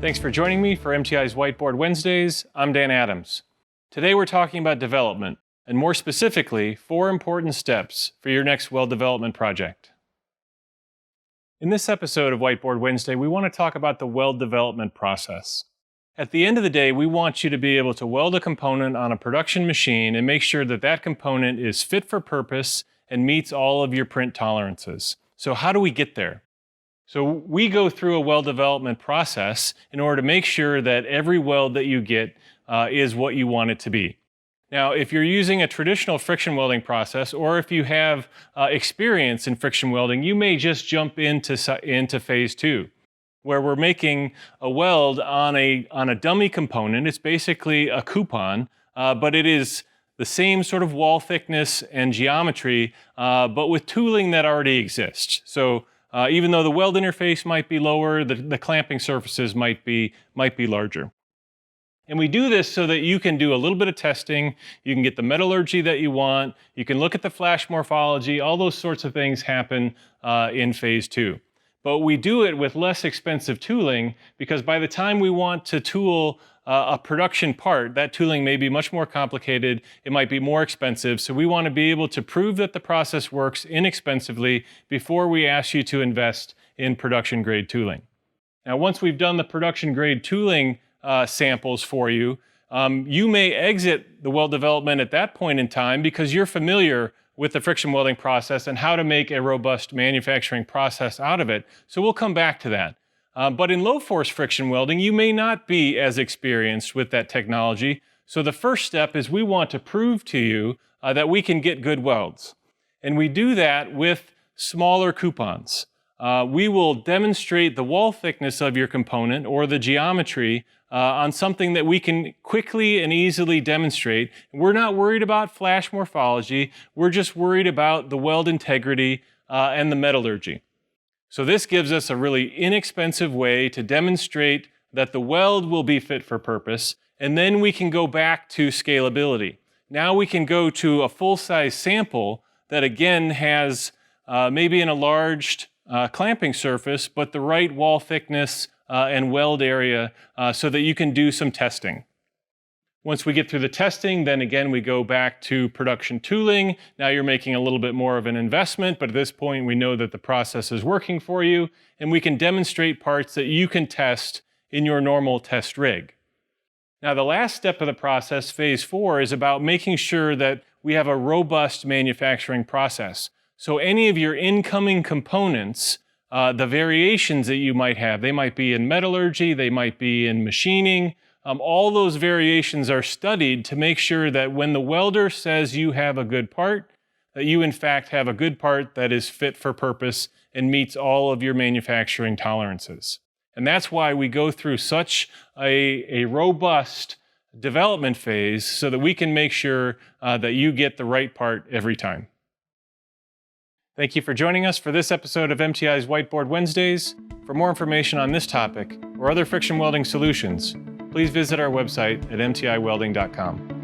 Thanks for joining me for MTI's Whiteboard Wednesdays. I'm Dan Adams. Today we're talking about development, and more specifically, 4 important steps for your next weld development project. In this episode of Whiteboard Wednesday, we want to talk about the weld development process. At the end of the day, we want you to be able to weld a component on a production machine and make sure that that component is fit for purpose and meets all of your print tolerances. So how do we get there? So we go through a weld development process in order to make sure that every weld that you get is what you want it to be. Now, if you're using a traditional friction welding process, or if you have experience in friction welding, you may just jump into phase 2, where we're making a weld on a dummy component. It's basically a coupon, but it is the same sort of wall thickness and geometry, but with tooling that already exists. So even though the weld interface might be lower, the clamping surfaces might be larger. And we do this so that you can do a little bit of testing, you can get the metallurgy that you want, you can look at the flash morphology, all those sorts of things happen in phase 2. But we do it with less expensive tooling because by the time we want to tool a production part, that tooling may be much more complicated, it might be more expensive, so we want to be able to prove that the process works inexpensively before we ask you to invest in production grade tooling. Now, once we've done the production grade tooling samples for you, you may exit the weld development at that point in time because you're familiar with the friction welding process and how to make a robust manufacturing process out of it. So we'll come back to that. But in low force friction welding, you may not be as experienced with that technology. So the first step is we want to prove to you that we can get good welds. And we do that with smaller coupons. We will demonstrate the wall thickness of your component or the geometry on something that we can quickly and easily demonstrate. We're not worried about flash morphology. We're just worried about the weld integrity and the metallurgy. So this gives us a really inexpensive way to demonstrate that the weld will be fit for purpose, and then we can go back to scalability. Now we can go to a full-size sample that again has maybe an enlarged clamping surface, but the right wall thickness and weld area so that you can do some testing. Once we get through the testing, then again we go back to production tooling. Now you're making a little bit more of an investment, but at this point we know that the process is working for you, and we can demonstrate parts that you can test in your normal test rig. Now the last step of the process, phase 4, is about making sure that we have a robust manufacturing process. So any of your incoming components, the variations that you might have, they might be in metallurgy, they might be in machining, all those variations are studied to make sure that when the welder says you have a good part, that you in fact have a good part that is fit for purpose and meets all of your manufacturing tolerances. And that's why we go through such a robust development phase so that we can make sure that you get the right part every time. Thank you for joining us for this episode of MTI's Whiteboard Wednesdays. For more information on this topic or other friction welding solutions, please visit our website at mtiwelding.com.